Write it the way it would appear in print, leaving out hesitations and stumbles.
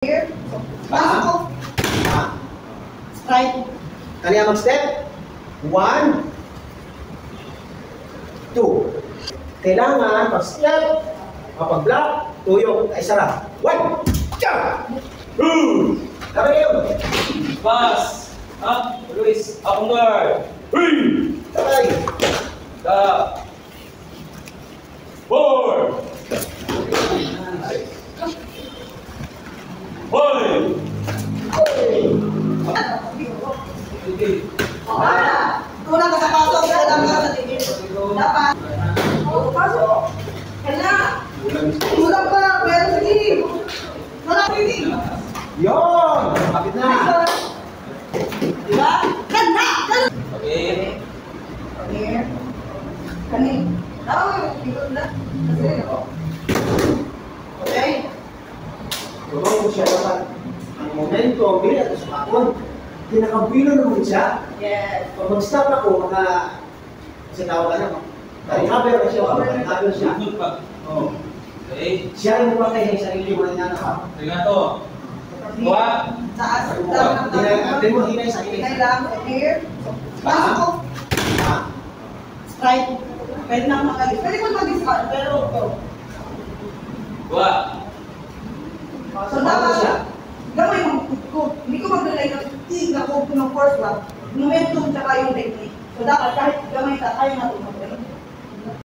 Here. Pasok ko. Strike. Kaniya mag-step. 1, 2. Kailangan pag-step, kapag-block, tuyok, ay sarap. 1, jump! Sabi kayo. Pass. Up. Luis. Up on guard. Sabay. Stop. 4. 5. Kulang ka sa pasok. Kulang ka sa tingin. Dapat. Pasok. Kaya. Kulang pa. Pero sige. Wala ko hindi. Yun! Kapit na. Diba? Ganda! Okay. Here. Kani. Ikot na. Okay. Tulong mo siya dapat. Ang momento, bilang ito sa akon, pinakabilo naman siya. Yes. Pag mag-stop ako, kasi tawag ka naman. Recover na siya. Recover siya. Good pa. Oh. Okay. Siya yung mapatay sa sarili mo na naman. Sige na to. Kuha. Taas. Atin mo hinay sa sarili. Kailangan. Here. Pasok ko. Strike. Pwede na mag-alis. Pwede ko mag-discard. Pero ito. Kuha. So dapat, gamay mo ko. Hindi ko mag-relay ng tig na ko ng force lang. Momentum tsaka yung technique. So dapat kahit gamay ta, kaya na ito.